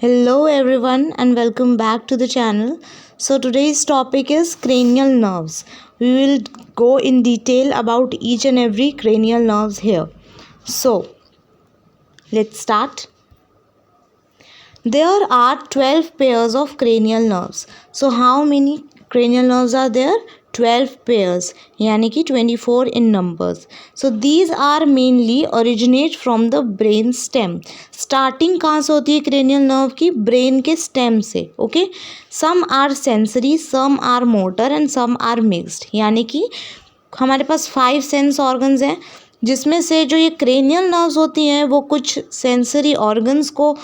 Hello everyone and welcome back to the channel. So today's topic is cranial nerves. We will go in detail about each and every cranial nerves here. So let's start. There are 12 pairs of cranial nerves. So how many cranial nerves are there? 12 pairs, यानी कि 24 in numbers. So these are mainly originate from the brain stem. Starting कहाँ से होती है cranial nerve की? Brain के stem से. Okay? Some are sensory, some are motor and some are mixed. यानी कि हमारे पास 5 सेंस ऑर्गन्स हैं, जिसमें से जो ये क्रेनियल नर्व्स होती हैं वो कुछ सेंसरी ऑर्गन्स को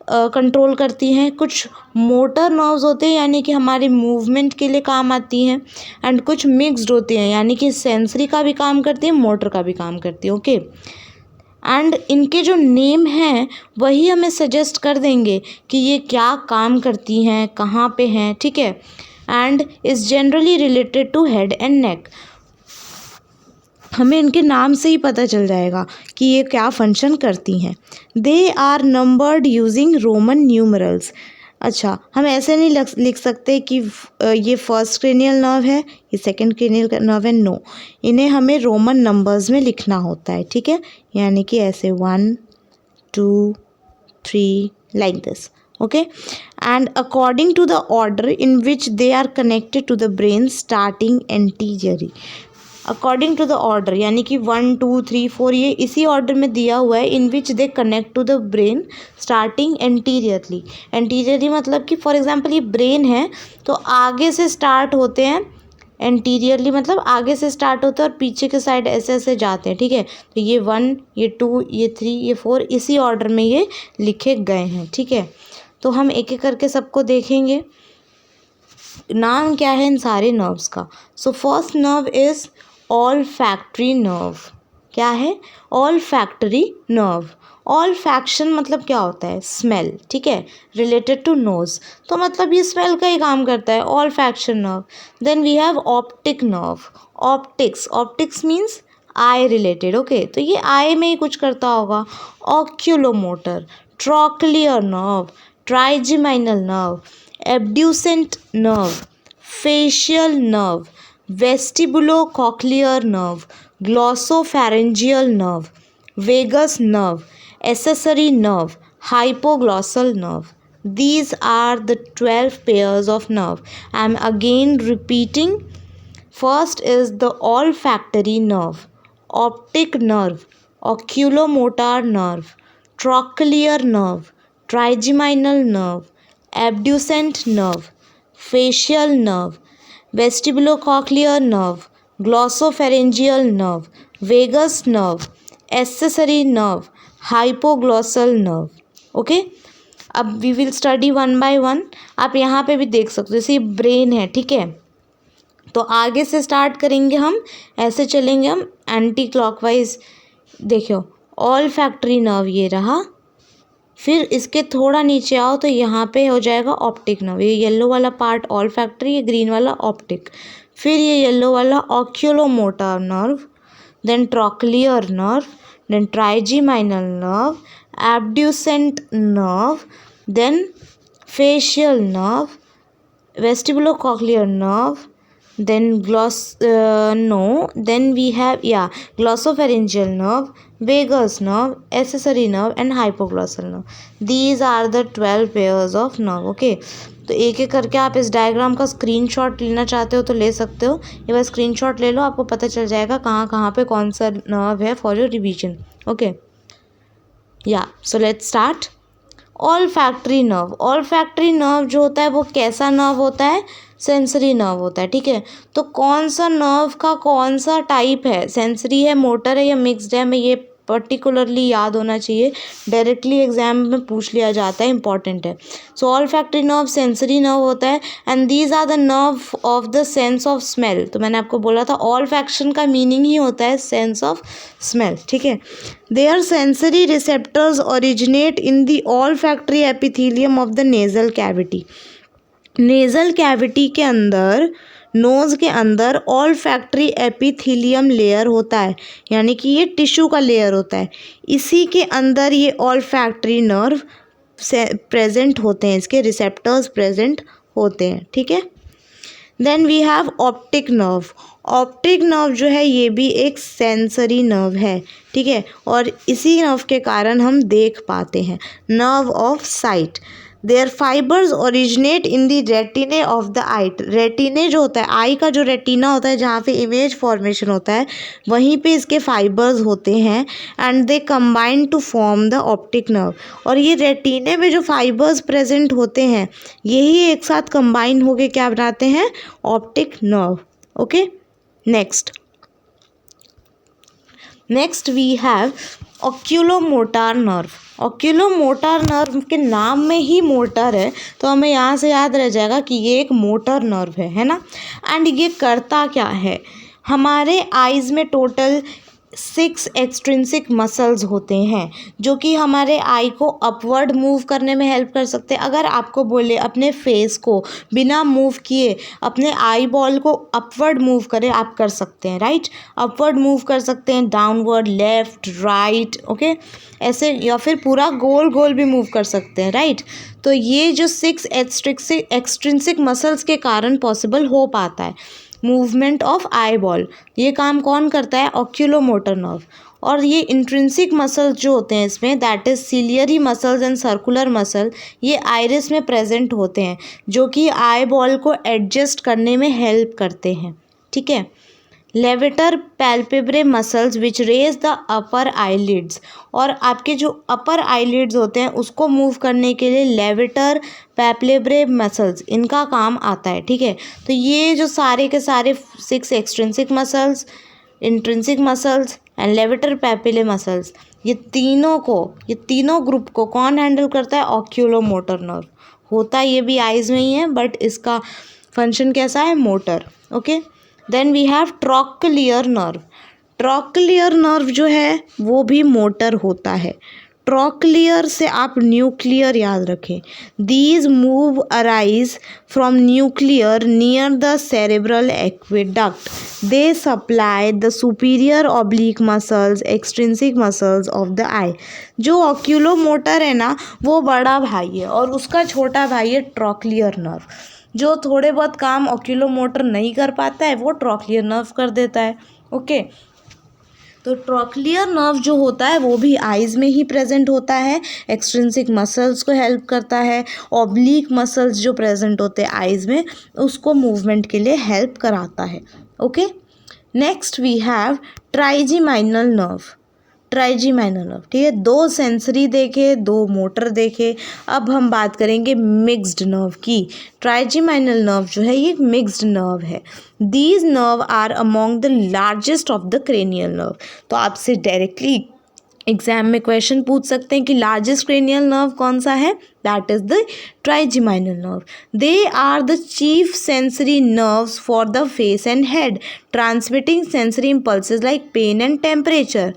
कंट्रोल करती हैं, कुछ मोटर नर्व्स होते हैं यानी कि हमारे मूवमेंट के लिए काम आती हैं, एंड कुछ मिक्स्ड होती हैं यानी कि सेंसरी का भी काम करती हैं, मोटर का भी काम करती हैं. ओके, एंड इनके जो नेम हैं वही हमें सजेस्ट कर देंगे कि ये क्या काम करती हैं, कहाँ पे हैं. ठीक है, and is generally related to head and neck. हमें इनके नाम से ही पता चल जाएगा कि ये क्या फंक्शन करती हैं. They are numbered using Roman numerals. अच्छा, हम ऐसे नहीं लिख सकते कि ये फर्स्ट क्रेनियल नर्व है, ये सेकंड क्रेनियल नर्व है. नो, इन्हें हमें रोमन नंबर्स में लिखना होता है. ठीक है, यानी कि ऐसे 1 2 3 like this. Okay, and according to the order in which they are connected to the brain starting anteriorly. अकॉर्डिंग टू द ऑर्डर यानी कि 1 2 3 4 ये इसी ऑर्डर में दिया हुआ है. In which they connect to the brain starting anteriorly. Anteriorly मतलब कि फॉर एग्जांपल ये ब्रेन है तो आगे से स्टार्ट होते हैं, एंटीरियरली मतलब आगे से स्टार्ट होते हैं और पीछे के साइड ऐसे ऐसे जाते हैं. ठीक है, तो ये 1 ये 2 ये 3 ये 4 इसी ऑर्डर में ये लिखे गए हैं. ठीक है, तो हम एक एक करके सबको देखेंगे. नाम क्या है इन सारे नर्व्स का? So first nerve is olfactory nerve. क्या है? Olfactory nerve. ऑल्फैक्शन मतलब क्या होता है? स्मेल. ठीक है, रिलेटेड टू नोज, तो मतलब ये स्मेल का ही काम करता है, olfaction nerve. Then we have optic nerve. Optics, optics means eye related. Okay, तो ये आई में ही कुछ करता होगा. Oculomotor, trochlear nerve, trigeminal nerve, abducent nerve, facial nerve, vestibulocochlear nerve, glossopharyngeal nerve, vagus nerve, accessory nerve, hypoglossal nerve. These are the 12 pairs of nerve. I am again repeating. First is the olfactory nerve, optic nerve, oculomotor nerve, trochlear nerve, trigeminal nerve, abducent nerve, facial nerve, vestibulocochlear nerve, glossopharyngeal nerve, vagus nerve, accessory nerve, hypoglossal nerve. Okay, अब we will study one by one. आप यहाँ पे भी देख सकते हो, जैसे ये ब्रेन है. ठीक है, तो आगे से स्टार्ट करेंगे हम, ऐसे चलेंगे हम एंटी क्लॉकवाइज. देखो, ऑल फैक्ट्री नर्व ये रहा, फिर इसके थोड़ा नीचे आओ तो यहाँ पे हो जाएगा ऑप्टिक नर्व. ये येलो वाला पार्ट ऑल फैक्ट्री, ये ग्रीन वाला ऑप्टिक. फिर ये येलो वाला oculomotor nerve, then trochlear nerve, then trigeminal nerve, abducent nerve, then facial nerve, vestibulocochlear nerve, then then we have glossopharyngeal nerve, vagus nerve, accessory nerve and hypoglossal nerve. These are the 12 pairs of nerve. Okay, तो एक एक करके आप इस diagram का screenshot लेना चाहते हो तो ले सकते हो. ये बस स्क्रीनशॉट ले लो, आपको पता चल जाएगा कहाँ कहाँ पे कौन सा नर्व है for your revision. Okay, so let's start. All factory nerve. All factory nerve जो होता है वो कैसा नर्व होता है? सेंसरी नर्व होता है. ठीक है, तो कौन सा नर्व का कौन सा टाइप है, सेंसरी है, मोटर है या मिक्स्ड है, हमें ये पर्टिकुलरली याद होना चाहिए. डायरेक्टली एग्जाम में पूछ लिया जाता है, इंपॉर्टेंट है. So olfactory nerve sensory nerve होता है, and these are the nerve of the sense of smell. तो मैंने आपको बोला था ऑल फैक्शन का मीनिंग ही होता है सेंस ऑफ स्मेल. ठीक है, their sensory receptors originate in the olfactory epithelium of the nasal cavity. Nasal cavity के अंदर, नोज़ के अंदर ऑल्फैक्टरी एपिथीलियम लेयर होता है, यानी कि ये टिश्यू का लेयर होता है. इसी के अंदर ये ऑल्फैक्टरी नर्व प्रेजेंट होते हैं, इसके रिसेप्टर्स प्रेजेंट होते हैं, ठीक है। Then we have optic nerve. Optic nerve जो है ये भी एक सेंसरी नर्व है, ठीक है, और इसी नर्व के कारण हम देख पाते हैं। Nerve of sight, their fibres originate in the retina of the eye. Retina जो होता है, आई का जो रेटिना होता है जहाँ पे इमेज फॉर्मेशन होता है, वहीं पे इसके फाइबर्स होते हैं and they combine to form the optic nerve. और ये रेटिने में जो फाइबर्स प्रेजेंट होते हैं यही एक साथ कंबाइन होके क्या बनाते हैं, optic nerve. Okay, next we have oculomotor nerve. Oculomotor nerve के नाम में ही मोटर है, तो हमें यहाँ से याद रह जाएगा कि ये एक मोटर नर्व है ना। एंड ये करता क्या है, हमारे आइज़ में टोटल 6 एक्सट्रिंसिक मसल्स होते हैं जो कि हमारे आई को अपवर्ड मूव करने में हेल्प कर सकते हैं। अगर आपको बोले अपने फेस को बिना मूव किए अपने आई बॉल को अपवर्ड मूव करें, आप कर सकते हैं, राइट। अपवर्ड मूव कर सकते हैं, डाउनवर्ड, लेफ्ट, राइट, ओके, ऐसे, या फिर पूरा गोल गोल भी मूव कर सकते हैं, राइट। तो ये जो 6 एक्सट्रिंसिक मसल्स के कारण पॉसिबल हो पाता है मूवमेंट ऑफ आई बॉल। ये काम कौन करता है, ऑक्यूलोमोटर नर्व। और ये इंट्रिंसिक मसल्स जो होते हैं इसमें, that is ciliary muscles and circular muscle, ये आइरिस में प्रेजेंट होते हैं जो कि आई बॉल को एडजस्ट करने में हेल्प करते हैं, ठीक है। Levator palpebrae muscles which raise the upper eyelids, और आपके जो अपर आईलिड्स होते हैं उसको मूव करने के लिए लेवेटर पैल्पेब्रे मसल्स, इनका काम आता है, ठीक है। तो ये जो सारे के सारे 6 extrinsic muscles, intrinsic muscles and levator palpebrae muscles, ये तीनों ग्रुप को कौन हैंडल करता है, ऑक्यूलोमोटर नर्व। होता ये भी आइज़ में ही है बट इसका फंक्शन कैसा है, motor, okay. Then we have trochlear nerve. Trochlear nerve जो है वो भी मोटर होता है। ट्रॉक्लियर से आप न्यूक्लियर याद रखें। These move arise from nuclear near the cerebral aqueduct. They supply the superior oblique muscles, extrinsic muscles of the eye. जो ऑक्यूलोमोटर है ना वो बड़ा भाई है और उसका छोटा भाई है ट्रॉक्लियर नर्व। जो थोड़े बहुत काम ऑक्यूलोमोटर नहीं कर पाता है वो ट्रॉक्लियर नर्व कर देता है, ओके। तो ट्रॉक्लियर नर्व जो होता है वो भी आइज़ में ही प्रेजेंट होता है, एक्सट्रिंसिक मसल्स को हेल्प करता है, ऑब्लिक मसल्स जो प्रेजेंट होते हैं आइज़ में उसको मूवमेंट के लिए हेल्प कराता है, okay. Next we have trigeminal nerve. Trigeminal nerve, ठीक है, 2 सेंसरी देखे, 2 मोटर देखे। अब हम बात करेंगे मिक्स्ड नर्व की। ट्राइजीमाइनल नर्व जो है ये मिक्स्ड नर्व है। These nerve are among the largest of the cranial nerve. तो आपसे डायरेक्टली एग्जाम में क्वेश्चन पूछ सकते हैं कि लार्जेस्ट क्रेनियल नर्व कौन सा है, that is the trigeminal nerve. They are the chief sensory nerves for the face and head, transmitting sensory impulses like pain and temperature.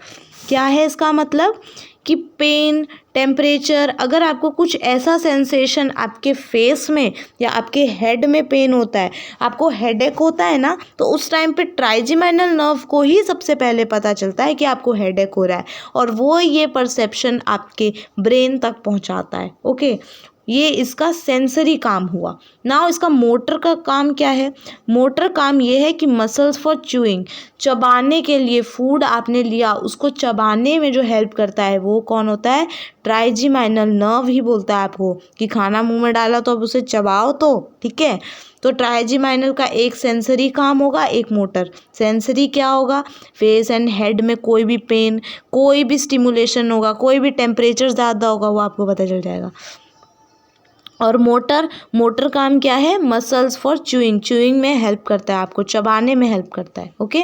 क्या है इसका मतलब कि पेन, टेम्परेचर, अगर आपको कुछ ऐसा सेंसेशन आपके फेस में या आपके हेड में पेन होता है, आपको हेडेक होता है ना, तो उस टाइम पे ट्राइजीमाइनल नर्व को ही सबसे पहले पता चलता है कि आपको हेडेक हो रहा है और वो ये परसेप्शन आपके ब्रेन तक पहुंचाता है, ओके। ये इसका सेंसरी काम हुआ। नाउ इसका मोटर का काम क्या है, मोटर काम ये है कि मसल्स फॉर च्यूइंग, चबाने के लिए फूड आपने लिया उसको चबाने में जो हेल्प करता है वो कौन होता है, ट्राइजीमाइनल नर्व ही बोलता है आपको कि खाना मुंह में डाला तो अब उसे चबाओ, तो ठीक है। तो ट्राइजीमाइनल का एक सेंसरी काम होगा, एक मोटर। सेंसरी क्या होगा, फेस एंड हेड में कोई भी पेन, कोई भी स्टिमुलेशन होगा, कोई भी टेम्परेचर ज़्यादा होगा वो आपको पता चल जाएगा। और मोटर काम क्या है, मसल्स फॉर च्यूइंग में हेल्प करता है, आपको चबाने में हेल्प करता है, okay.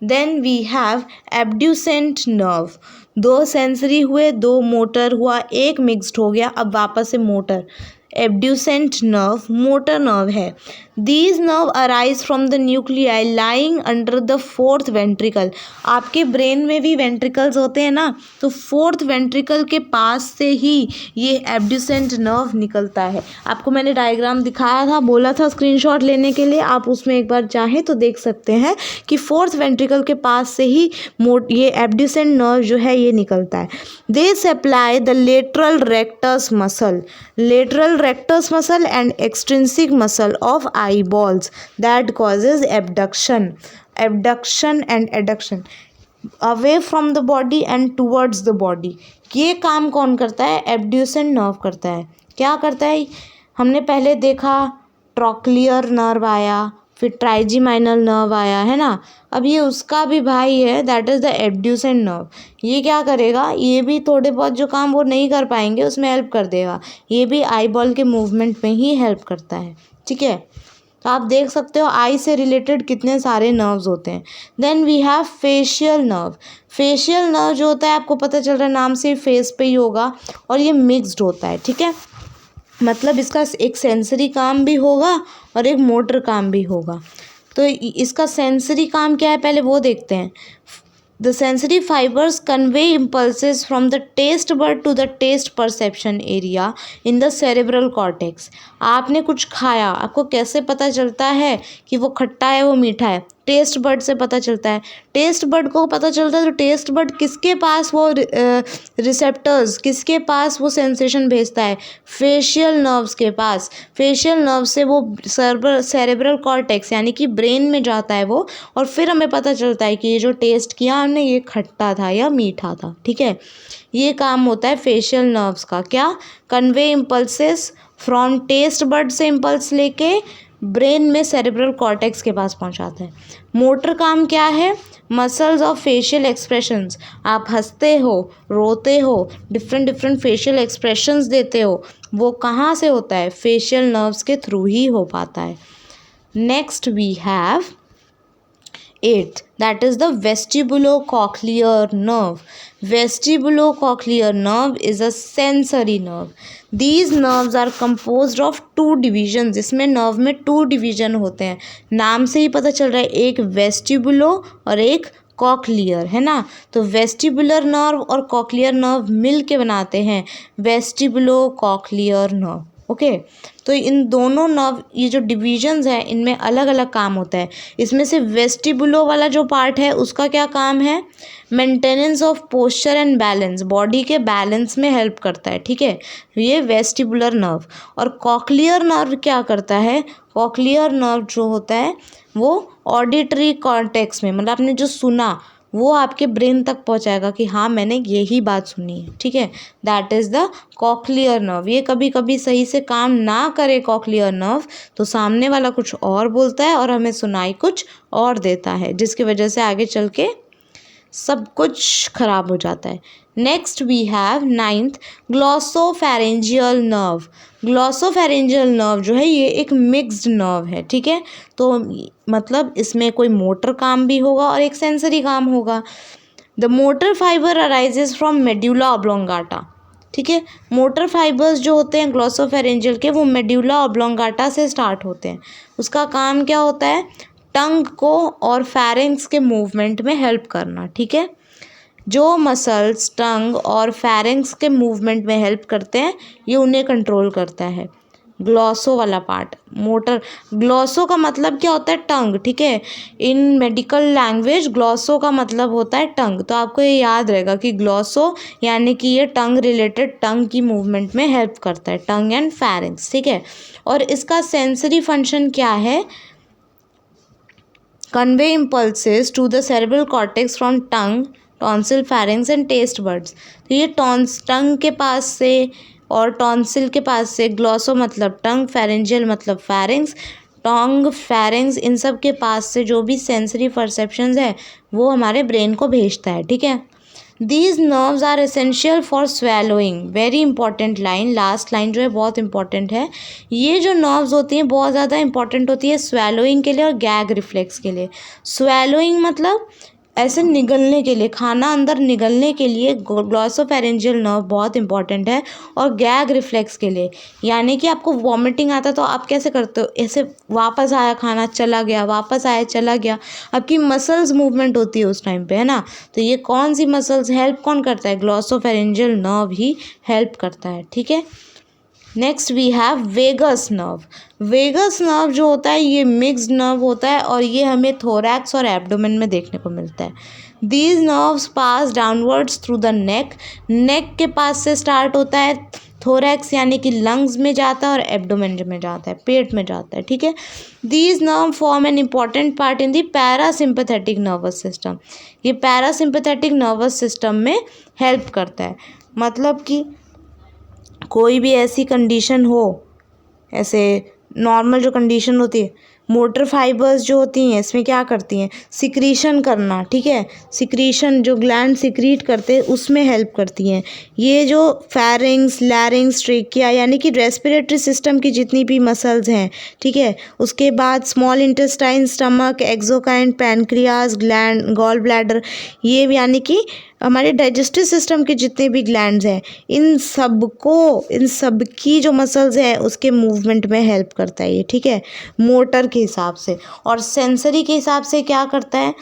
Then we have abducent nerve. 2 sensory हुए, 2 मोटर हुआ, एक मिक्स्ड हो गया, अब वापस से motor. Abducent nerve motor nerve है। These nerve arise from the nuclei lying under the fourth ventricle. आपके ब्रेन में भी वेंट्रिकल्स होते हैं ना, तो फोर्थ वेंट्रिकल के पास से ही ये एब्ड्यूसेंट नर्व निकलता है। आपको मैंने डायग्राम दिखाया था, बोला था स्क्रीनशॉट लेने के लिए, आप उसमें एक बार चाहें तो देख सकते हैं कि फोर्थ वेंट्रिकल के पास से ही ये एब्ड्यूसेंट नर्व जो है ये निकलता है। They supply the lateral rectus muscle, lateral rectus muscle and extrinsic muscle of eyeballs that causes abduction and adduction away from the body and towards the body। ये काम कौन करता है? एब्ड्यूसेंट नर्व करता है। क्या करता है? हमने पहले देखा ट्रॉक्लियर नर्व आया, फिर ट्राइजीमाइनल नर्व आया, है ना। अब ये उसका भी भाई है, that is the abducent nerve. ये क्या करेगा? ये भी थोड़े बहुत जो काम वो नहीं कर पाएंगे उसमें हेल्प कर देगा। ये भी आई बॉल के मूवमेंट में ही हेल्प करता है, ठीक है। तो आप देख सकते हो आई से रिलेटेड कितने सारे नर्व्स होते हैं। Then we have facial nerve. Facial nerve जो होता है, आपको पता चल रहा है नाम से, फेस पे ही होगा और ये मिक्स्ड होता है, ठीक है। मतलब इसका एक सेंसरी काम भी होगा और एक मोटर काम भी होगा। तो इसका सेंसरी काम क्या है पहले वो देखते हैं। The sensory fibres convey impulses from the taste bud to the taste perception area in the cerebral cortex. आपने कुछ खाया, आपको कैसे पता चलता है कि वो खट्टा है वो मीठा है? टेस्ट बड से पता चलता है। टेस्ट बड को पता चलता है तो टेस्ट बड किसके पास वो रिसेप्टर्स, किसके पास वो सेंसेशन भेजता है? फेशियल नर्व्स के पास। फेशियल नर्व से वो सेरेब्रल कॉर्टेक्स यानी कि ब्रेन में जाता है वो, और फिर हमें पता चलता है कि ये जो टेस्ट किया हमने ये खट्टा था या मीठा था, ठीक है। ये काम होता है फेशियल नर्व्स का। क्या? Convey impulses from taste bud से इम्पल्स लेके ब्रेन में सेरेब्रल कॉर्टेक्स के पास पहुंचाते हैं। मोटर काम क्या है? Muscles of facial expressions. आप हंसते हो, रोते हो, डिफरेंट फेशियल एक्सप्रेशंस देते हो, वो कहाँ से होता है? फेशियल नर्व्स के थ्रू ही हो पाता है। Next we have 8th, that is the vestibulocochlear nerve. Vestibulocochlear nerve is a sensory nerve. These nerves are composed of 2 divisions. इसमें नर्व में 2 डिवीजन होते हैं, नाम से ही पता चल रहा है, एक वेस्टिबुलो और एक कॉक्लियर, है ना। तो वेस्टिबुलर नर्व और कॉक्लियर नर्व मिल के बनाते हैं वेस्टिबुलोकॉक्लियर नर्व, ओके। तो इन दोनों नर्व, ये जो डिविजन्स हैं इनमें अलग अलग काम होता है। इसमें से वेस्टिबुलो वाला जो पार्ट है उसका क्या काम है? Maintenance of posture and balance, body के बैलेंस में हेल्प करता है, ठीक है, ये वेस्टिबुलर नर्व। और कॉक्लियर नर्व क्या करता है? कॉक्लियर नर्व जो होता है वो ऑडिटरी कॉर्टेक्स में, मतलब आपने जो सुना वो आपके ब्रेन तक पहुंचाएगा कि हाँ मैंने यही बात सुनी है, ठीक है। That is the cochlear nerve. ये कभी कभी सही से काम ना करे कॉक्लियर नर्व, तो सामने वाला कुछ और बोलता है और हमें सुनाई कुछ और देता है, जिसकी वजह से आगे चल के सब कुछ खराब हो जाता है। Next we have 9th, glossopharyngeal nerve. Glossopharyngeal nerve जो है ये एक मिक्स्ड नर्व है, ठीक है। तो मतलब इसमें कोई मोटर काम भी होगा और एक सेंसरी काम होगा। The motor fibre arises from medulla oblongata, ठीक है। मोटर फाइबर्स जो होते हैं ग्लॉसोफेरेंजियल के, वो मेड्यूला ऑब्लोंगाटा से स्टार्ट होते हैं। उसका काम क्या होता है? टंग को और फेरिंग्स के मूवमेंट में हेल्प करना, ठीक है। जो मसल्स टंग और फेरिंग्स के मूवमेंट में हेल्प करते हैं ये उन्हें कंट्रोल करता है। ग्लॉसो वाला पार्ट, मोटर, ग्लॉसो का मतलब क्या होता है? टंग, ठीक है। इन मेडिकल लैंग्वेज ग्लॉसो का मतलब होता है टंग। तो आपको ये याद रहेगा कि ग्लॉसो यानी कि ये टंग रिलेटेड, टंग की मूवमेंट में हेल्प करता है, टंग एंड फेरिंग्स, ठीक है। और इसका सेंसरी फंक्शन क्या है? convey impulses to the cerebral cortex from tongue, tonsil, pharynx and taste buds. तो ये टंग के पास से और टॉन्सिल के पास से, ग्लॉसो मतलब टंग, फेरेंजियल मतलब फेरिंग्स, टंग, फेरिंग्स, इन सब के पास से जो भी सेंसरी परसेप्शंस है वो हमारे ब्रेन को भेजता है, ठीक है। These nerves are essential for swallowing. Very important line, last line जो है बहुत इंपॉर्टेंट है। ये जो नर्व्स होती हैं बहुत ज़्यादा इंपॉर्टेंट होती है स्वेलोइंग के लिए और गैग रिफ्लेक्स के लिए। स्वेलोइंग मतलब ऐसे निगलने के लिए, खाना अंदर निगलने के लिए ग्लॉसोफेरेंजियल नर्व बहुत इंपॉर्टेंट है। और गैग रिफ्लेक्स के लिए, यानी कि आपको वॉमिटिंग आता है तो आप कैसे करते हो, ऐसे वापस आया खाना चला गया, वापस आया चला गया, आपकी मसल्स मूवमेंट होती है उस टाइम पे, है ना। तो ये कौन सी मसल्स हेल्प कौन करता है, ग्लॉसोफेरेंजियल नर्व ही हेल्प करता है, ठीक है। Next we have vagus nerve. Vagus nerve जो होता है ये मिक्स्ड नर्व होता है और ये हमें थोरैक्स और एब्डोमेन में देखने को मिलता है। These nerves pass downwards through the neck, neck के पास से स्टार्ट होता है, थोरैक्स यानी कि लंग्स में जाता है और एब्डोमेन में जाता है, पेट में जाता है, ठीक है। These nerve form an important part in the parasympathetic nervous system. ये पैरासिम्पैथेटिक नर्वस सिस्टम में हेल्प करता है। मतलब कि कोई भी ऐसी कंडीशन हो, ऐसे नॉर्मल जो कंडीशन होती है, मोटर फाइबर्स जो होती हैं इसमें क्या करती हैं, सिक्रीशन करना, ठीक है। सिक्रीशन जो ग्लैंड सिक्रीट करते हैं उसमें हेल्प करती हैं। ये जो फेरिंग्स, लैरिंग्स, ट्रेकिया यानी कि रेस्पिरेटरी सिस्टम की जितनी भी मसल्स हैं, ठीक है। उसके बाद small intestine, stomach, exocrine, pancreas, gland, gall bladder, ये यानी कि हमारे डाइजेस्टिव सिस्टम के जितने भी ग्लैंड्स हैं, इन सब की जो मसल्स हैं उसके मूवमेंट में हेल्प करता है ये, ठीक है। मोटर के हिसाब से और सेंसरी के हिसाब से क्या करता है,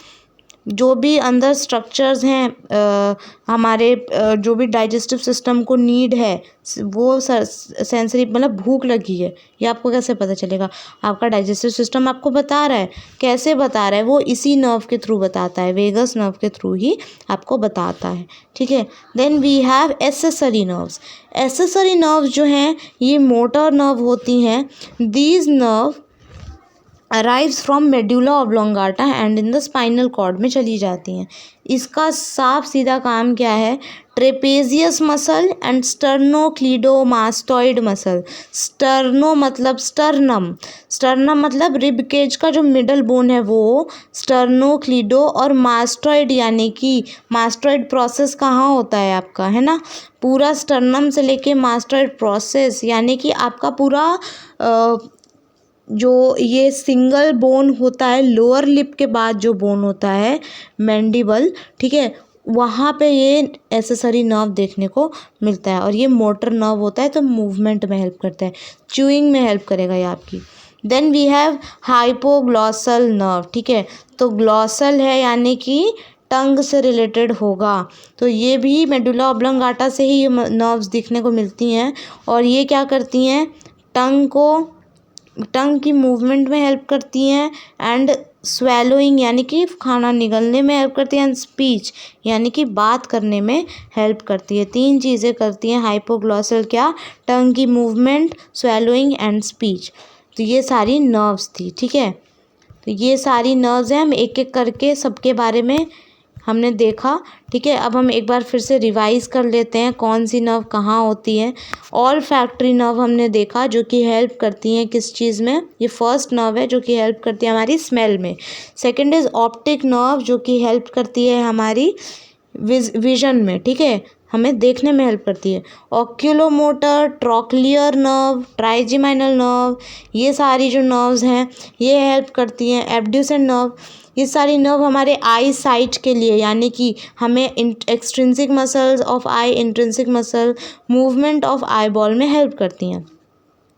जो भी अंदर स्ट्रक्चर्स हैं हमारे जो भी डाइजेस्टिव सिस्टम को नीड है, वो सेंसरी, मतलब भूख लगी है, ये आपको कैसे पता चलेगा, आपका डाइजेस्टिव सिस्टम आपको बता रहा है। कैसे बता रहा है, वो इसी नर्व के थ्रू बताता है, वेगस नर्व के थ्रू ही आपको बताता है, ठीक है। Then we have accessory nerves. Accessory nerves जो हैं ये मोटर नर्व होती हैं। These nerve arrives from medulla oblongata and in the spinal cord में चली जाती हैं। इसका साफ सीधा काम क्या है, trapezius muscle and sternocleidomastoid muscle. Sterno मतलब स्टर्नम, स्टर्नम मतलब रिब केज का जो मिडल बोन है वो, स्टर्नोक्लीडो, और मास्टॉइड यानी कि मास्टॉइड प्रोसेस कहाँ होता है आपका, है ना, पूरा स्टर्नम से लेके मास्टॉइड प्रोसेस यानी कि आपका पूरा जो ये सिंगल बोन होता है, लोअर लिप के बाद जो बोन होता है मैंडिबल, ठीक है, वहाँ पे ये एसेसरी नर्व देखने को मिलता है। और ये मोटर नर्व होता है तो मूवमेंट में हेल्प करता है, च्यूइंग में हेल्प करेगा ये आपकी। Then we have hypoglossal nerve, ठीक है। तो ग्लॉसल है यानी कि टंग से रिलेटेड होगा, तो ये भी मेडुला ऑब्लोंगाटा से ही ये नर्व्स दिखने को मिलती हैं। और ये क्या करती हैं, टंग की मूवमेंट में हेल्प करती हैं, एंड स्वेलोइंग यानी कि खाना निगलने में हेल्प करती है, एंड स्पीच यानी कि बात करने में हेल्प करती है। 3 चीज़ें करती हैं हाइपोग्लॉसल, क्या, टंग की मूवमेंट, स्वेलोइंग एंड स्पीच। तो ये सारी नर्व्स थी, ठीक है। तो ये सारी नर्व्स हैं, हम एक एक करके सबके बारे में हमने देखा, ठीक है। अब हम एक बार फिर से रिवाइज कर लेते हैं कौन सी नर्व कहाँ होती है। ऑल फैक्ट्री नर्व हमने देखा जो कि हेल्प करती हैं किस चीज़ में, ये फर्स्ट नर्व है जो कि हेल्प करती है हमारी स्मेल में। सेकंड इज़ ऑप्टिक नर्व जो कि हेल्प करती है हमारी विजन में, ठीक है, हमें देखने में हेल्प करती है। Oculomotor, trochlear nerve, trigeminal nerve, ये सारी जो नर्व्स हैं ये हेल्प करती हैं। एब्ड्यूसेंट नर्व, ये सारी नर्व हमारे आई साइट के लिए, यानी कि हमें extrinsic muscles of I, intrinsic muscle, movement of eye ball में हेल्प करती हैं।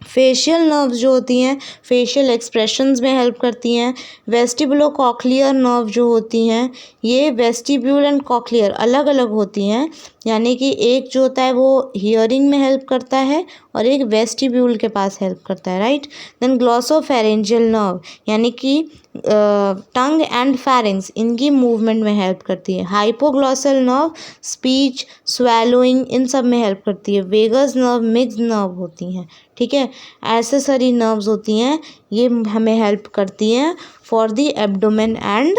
फेशियल नर्व्स जो होती हैं फेशियल एक्सप्रेशंस में हेल्प करती हैं। वेस्टिबुलो कॉक्लियर नर्व जो होती हैं ये वेस्टिब्यूल एंड कॉक्लियर अलग अलग होती हैं, यानी कि एक जो होता है वो हियरिंग में हेल्प करता है और एक वेस्टिब्यूल के पास हेल्प करता है, राइट। देन ग्लॉसोफेरेंजियल नर्व यानी कि टंग एंड फेरिंग्स, इनकी मूवमेंट में हेल्प करती है। हाइपोग्लॉसल नर्व स्पीच, स्वेलोइंग, इन सब में हेल्प करती है। वेगस नर्व मिक्स्ड नर्व होती हैं, ठीक है। एसेसरी नर्व्स होती हैं ये हमें हेल्प करती हैं for the abdomen and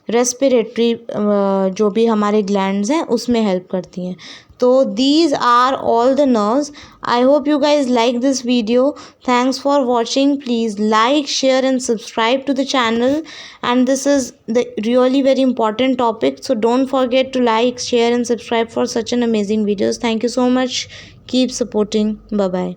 respiratory, जो भी हमारे ग्लैंड्स हैं उसमें हेल्प करती हैं। तो these are all the nerves. I hope you guys like this video. Thanks for watching. Please like, share and subscribe to the channel, and this is the really very important topic, so don't forget to like, share and subscribe for such an amazing videos. Thank you so much. Keep supporting. Bye bye.